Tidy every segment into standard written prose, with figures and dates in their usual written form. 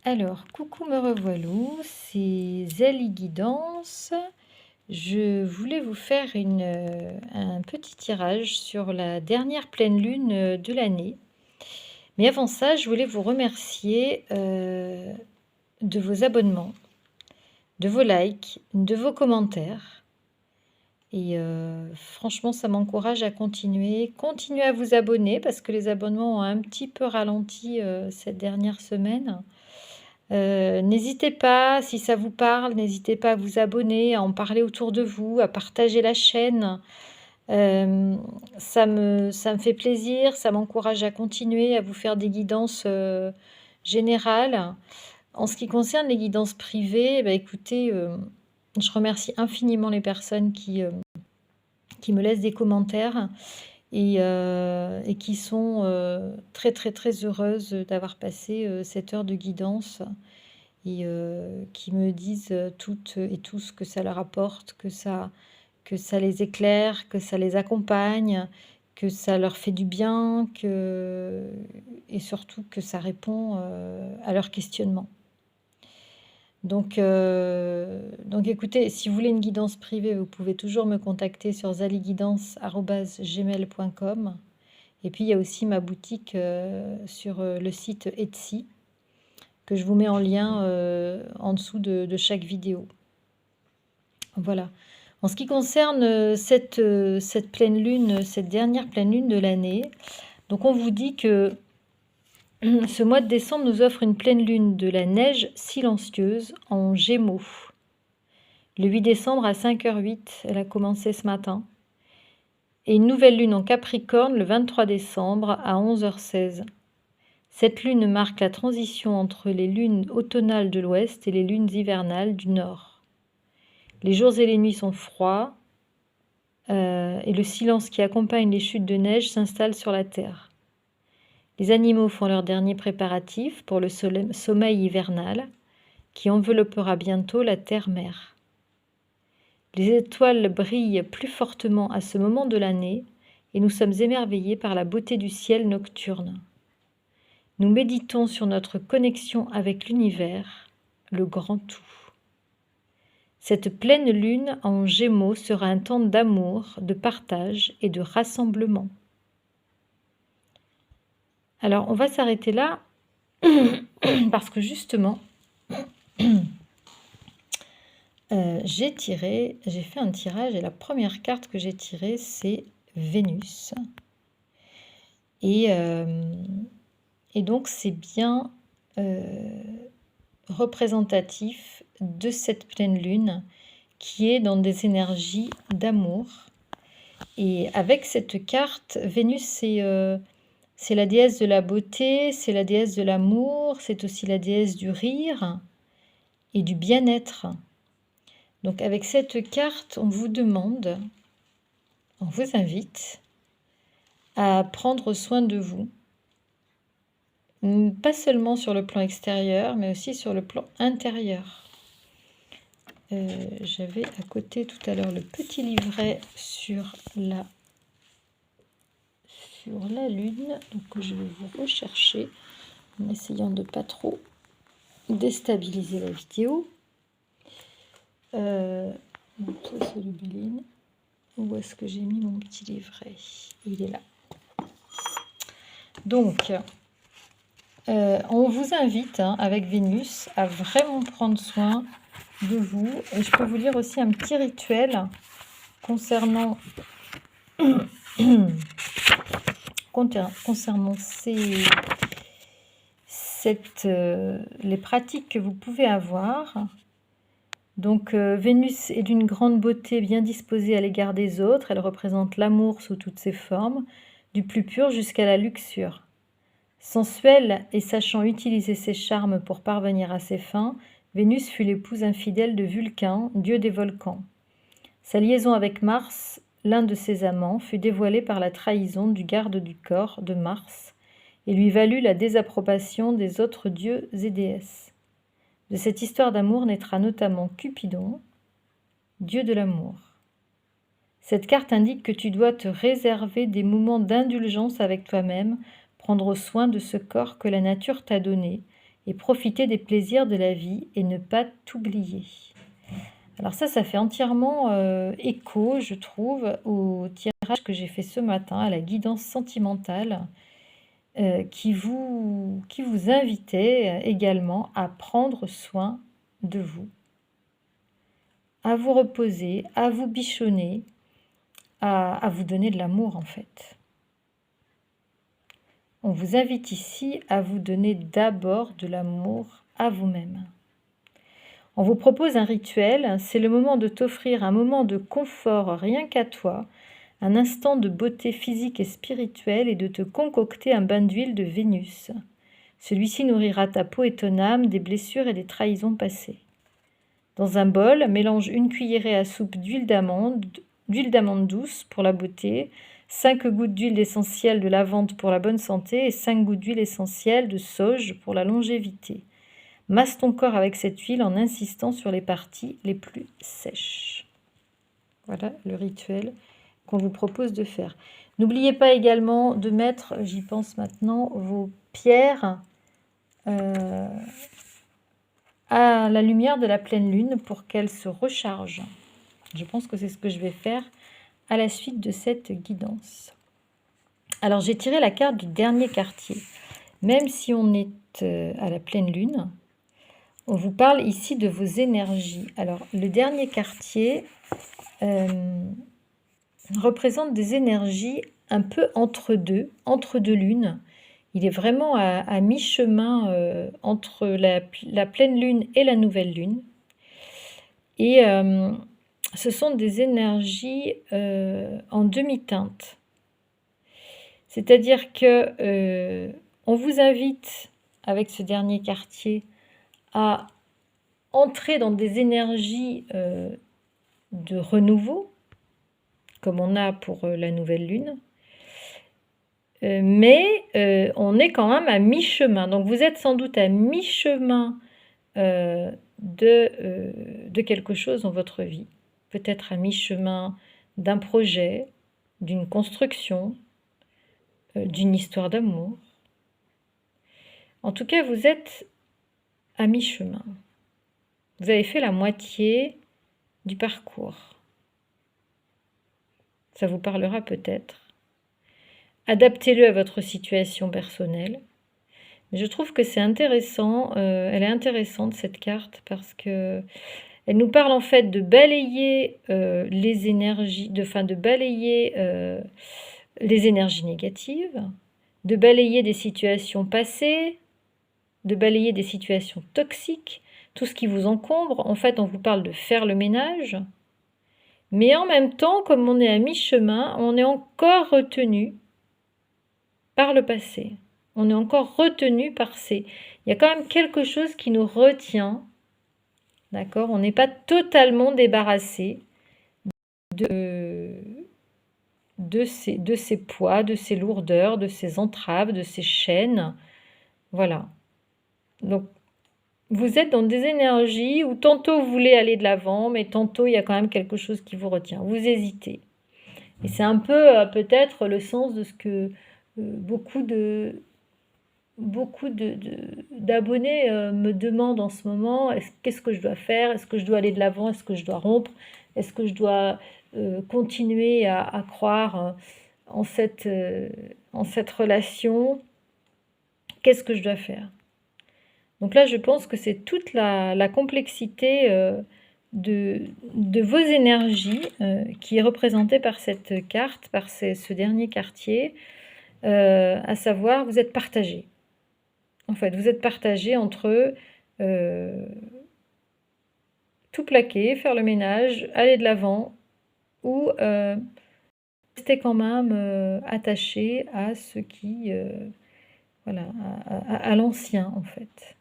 Alors, coucou me revoilou, c'est Zélie Guidance. Je voulais vous faire un petit tirage sur la dernière pleine lune de l'année. Mais avant ça, je voulais vous remercier de vos abonnements, de vos likes, de vos commentaires. Et franchement, ça m'encourage à continuer. Continuez à vous abonner parce que les abonnements ont un petit peu ralenti cette dernière semaine. N'hésitez pas, si ça vous parle, n'hésitez pas à vous abonner, à en parler autour de vous, à partager la chaîne. Ça me fait plaisir, ça m'encourage à continuer, à vous faire des guidances générales. En ce qui concerne les guidances privées, bah, écoutez, je remercie infiniment les personnes qui me laissent des commentaires et qui sont très très très heureuses d'avoir passé cette heure de guidance et qui me disent toutes et tous que ça leur apporte, que ça les éclaire, que ça les accompagne, que ça leur fait du bien, et surtout que ça répond à leurs questionnements. Donc écoutez, si vous voulez une guidance privée, vous pouvez toujours me contacter sur zaliguidance@gmail.com. Et puis il y a aussi ma boutique sur le site Etsy, que je vous mets en lien en dessous de chaque vidéo. Voilà. En ce qui concerne cette pleine lune, cette dernière pleine lune de l'année, donc on vous dit que ce mois de décembre nous offre une pleine lune de la neige silencieuse en Gémeaux. Le 8 décembre à 5h08, elle a commencé ce matin. Et une nouvelle lune en Capricorne le 23 décembre à 11h16. Cette lune marque la transition entre les lunes automnales de l'ouest et les lunes hivernales du nord. Les jours et les nuits sont froids et le silence qui accompagne les chutes de neige s'installe sur la terre. Les animaux font leurs derniers préparatifs pour le sommeil hivernal qui enveloppera bientôt la terre-mère. Les étoiles brillent plus fortement à ce moment de l'année et nous sommes émerveillés par la beauté du ciel nocturne. Nous méditons sur notre connexion avec l'univers, le grand tout. Cette pleine lune en Gémeaux sera un temps d'amour, de partage et de rassemblement. Alors, on va s'arrêter là parce que justement, j'ai fait un tirage et la première carte que j'ai tirée, c'est Vénus. Et donc, c'est bien représentatif de cette pleine lune qui est dans des énergies d'amour. Et avec cette carte, Vénus, c'est la déesse de la beauté, c'est la déesse de l'amour, c'est aussi la déesse du rire et du bien-être. Donc avec cette carte, on vous invite à prendre soin de vous, pas seulement sur le plan extérieur, mais aussi sur le plan intérieur. J'avais à côté tout à l'heure le petit livret sur la lune, donc je vais vous rechercher en essayant de ne pas trop déstabiliser la vidéo. Toi, c'est le Béline. Où est-ce que j'ai mis mon petit livret? Il est là. Donc, on vous invite, avec Vénus, à vraiment prendre soin de vous. Et je peux vous lire aussi un petit rituel concernant les pratiques que vous pouvez avoir. Donc Vénus est d'une grande beauté, bien disposée à l'égard des autres. Elle représente l'amour sous toutes ses formes, du plus pur jusqu'à la luxure. Sensuelle et sachant utiliser ses charmes pour parvenir à ses fins, Vénus fut l'épouse infidèle de Vulcain, dieu des volcans. Sa liaison avec Mars, l'un de ses amants, fut dévoilée par la trahison du garde du corps de Mars et lui valut la désapprobation des autres dieux et déesses. De cette histoire d'amour naîtra notamment Cupidon, dieu de l'amour. Cette carte indique que tu dois te réserver des moments d'indulgence avec toi-même, prendre soin de ce corps que la nature t'a donné et profiter des plaisirs de la vie et ne pas t'oublier. Alors ça fait entièrement écho, je trouve, au tirage que j'ai fait ce matin, à la guidance sentimentale, qui vous invitait également à prendre soin de vous, à vous reposer, à vous bichonner, à vous donner de l'amour en fait. On vous invite ici à vous donner d'abord de l'amour à vous-même. On vous propose un rituel, c'est le moment de t'offrir un moment de confort rien qu'à toi, un instant de beauté physique et spirituelle et de te concocter un bain d'huile de Vénus. Celui-ci nourrira ta peau et ton âme des blessures et des trahisons passées. Dans un bol, mélange une cuillerée à soupe d'huile d'amande douce pour la beauté, 5 gouttes d'huile essentielle de lavande pour la bonne santé et 5 gouttes d'huile essentielle de sauge pour la longévité. Masse ton corps avec cette huile en insistant sur les parties les plus sèches. Voilà le rituel qu'on vous propose de faire. N'oubliez pas également de mettre, j'y pense maintenant, vos pierres à la lumière de la pleine lune pour qu'elles se rechargent. Je pense que c'est ce que je vais faire à la suite de cette guidance. Alors j'ai tiré la carte du dernier quartier. Même si on est à la pleine lune, on vous parle ici de vos énergies. Alors, le dernier quartier représente des énergies un peu entre deux lunes. Il est vraiment à mi-chemin entre la pleine lune et la nouvelle lune. Et ce sont des énergies en demi-teinte. C'est-à-dire que on vous invite, avec ce dernier quartier, à entrer dans des énergies de renouveau, comme on a pour la nouvelle lune, mais on est quand même à mi-chemin. Donc vous êtes sans doute à mi-chemin de quelque chose dans votre vie, peut-être à mi-chemin d'un projet, d'une construction, d'une histoire d'amour. En tout cas, vous êtes à mi-chemin. Vous avez fait la moitié du parcours. Ça vous parlera peut-être. Adaptez-le à votre situation personnelle. Mais je trouve que c'est intéressant, elle est intéressante cette carte parce que elle nous parle en fait de balayer les énergies, de balayer les énergies négatives, de balayer des situations passées, de balayer des situations toxiques, tout ce qui vous encombre. En fait, on vous parle de faire le ménage, mais en même temps, comme on est à mi-chemin, on est encore retenu par le passé. On est encore retenu par ces... Il y a quand même quelque chose qui nous retient, d'accord? On n'est pas totalement débarrassé de ces poids, de ces lourdeurs, de ces entraves, de ces chaînes. Voilà. Donc, vous êtes dans des énergies où tantôt vous voulez aller de l'avant, mais tantôt il y a quand même quelque chose qui vous retient. Vous hésitez. Et c'est un peu peut-être le sens de ce que beaucoup d'abonnés me demandent en ce moment. Qu'est-ce que je dois faire? Est-ce que je dois aller de l'avant? Est-ce que je dois rompre? Est-ce que je dois continuer à croire en cette relation? Qu'est-ce que je dois faire? Donc là, je pense que c'est toute la complexité de vos énergies qui est représentée par cette carte, par ce dernier quartier, à savoir, vous êtes partagés. En fait, vous êtes partagés entre tout plaquer, faire le ménage, aller de l'avant, ou rester quand même attaché à ce qui, voilà, à l'ancien en fait.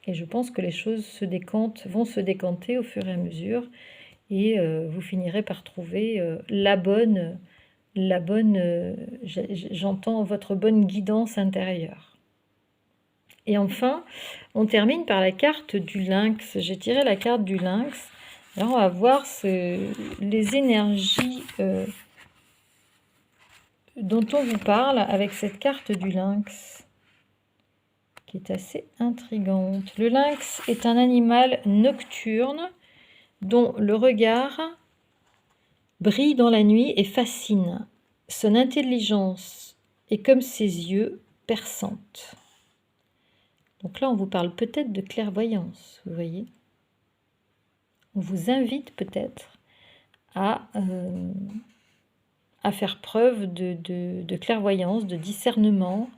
Et je pense que les choses vont se décanter au fur et à mesure, et vous finirez par trouver j'entends votre bonne guidance intérieure. Et enfin, on termine par la carte du lynx. J'ai tiré la carte du lynx. Alors on va voir les énergies dont on vous parle avec cette carte du lynx, qui est assez intrigante. Le lynx est un animal nocturne dont le regard brille dans la nuit et fascine. Son intelligence est comme ses yeux, perçante. Donc là, on vous parle peut-être de clairvoyance, vous voyez. On vous invite peut-être à faire preuve de clairvoyance, de discernement,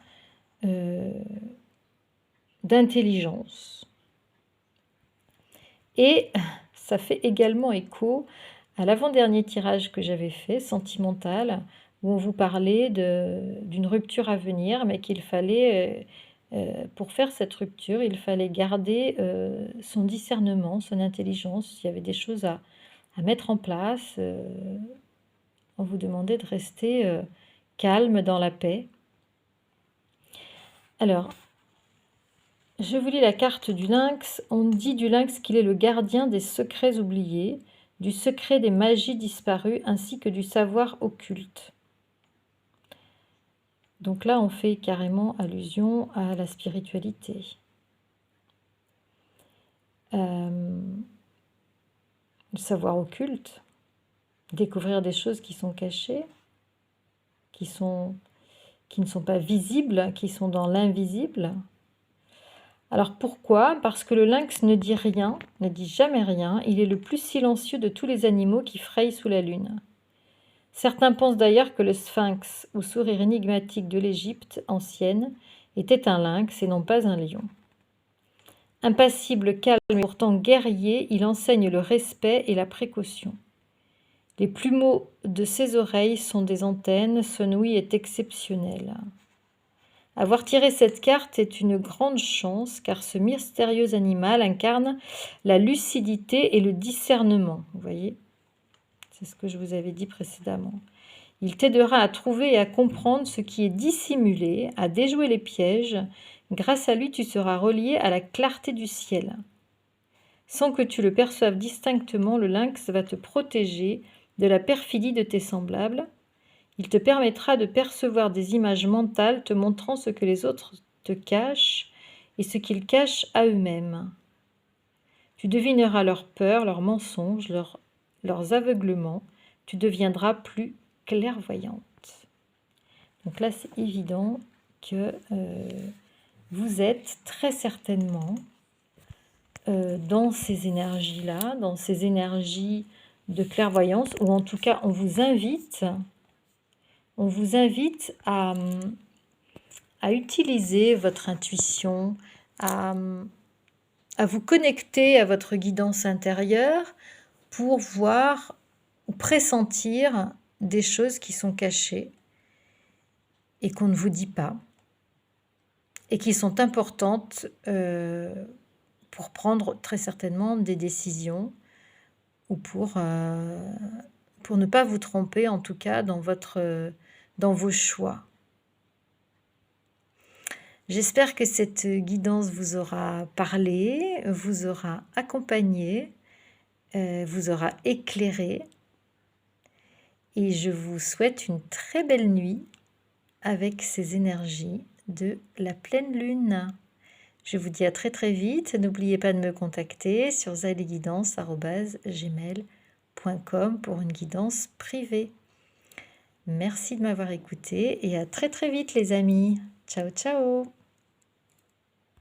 d'intelligence. Et ça fait également écho à l'avant-dernier tirage que j'avais fait, sentimental, où on vous parlait d'une rupture à venir, mais qu'il fallait, pour faire cette rupture, il fallait garder son discernement, son intelligence. Il y avait des choses à mettre en place. On vous demandait de rester calme dans la paix. Alors, je vous lis la carte du lynx. On dit du lynx qu'il est le gardien des secrets oubliés, du secret des magies disparues, ainsi que du savoir occulte. Donc là, on fait carrément allusion à la spiritualité. Le savoir occulte, découvrir des choses qui sont cachées, qui ne sont pas visibles, qui sont dans l'invisible. Alors pourquoi? Parce que le lynx ne dit rien, ne dit jamais rien. Il est le plus silencieux de tous les animaux qui frayent sous la lune. Certains pensent d'ailleurs que le sphinx, ou sourire énigmatique de l'Égypte ancienne, était un lynx et non pas un lion. Impassible, calme et pourtant guerrier, il enseigne le respect et la précaution. Les plumeaux de ses oreilles sont des antennes, son ouïe est exceptionnelle. Avoir tiré cette carte est une grande chance, car ce mystérieux animal incarne la lucidité et le discernement. Vous voyez, c'est ce que je vous avais dit précédemment. Il t'aidera à trouver et à comprendre ce qui est dissimulé, à déjouer les pièges. Grâce à lui, tu seras relié à la clarté du ciel. Sans que tu le perçoives distinctement, le lynx va te protéger de la perfidie de tes semblables. Il te permettra de percevoir des images mentales te montrant ce que les autres te cachent et ce qu'ils cachent à eux-mêmes. Tu devineras leurs peurs, leurs mensonges, leurs aveuglements. Tu deviendras plus clairvoyante. Donc là, c'est évident que vous êtes très certainement dans ces énergies-là, dans ces énergies de clairvoyance, ou en tout cas, on vous invite à utiliser votre intuition, à vous connecter à votre guidance intérieure pour voir ou pressentir des choses qui sont cachées et qu'on ne vous dit pas et qui sont importantes pour prendre très certainement des décisions ou pour ne pas vous tromper, en tout cas dans vos choix. J'espère que cette guidance vous aura parlé, vous aura accompagné, vous aura éclairé. Et je vous souhaite une très belle nuit avec ces énergies de la pleine lune. Je vous dis à très très vite. N'oubliez pas de me contacter sur zaïleguidance@gmail.com pour une guidance privée. Merci de m'avoir écouté et à très très vite les amis. Ciao ciao.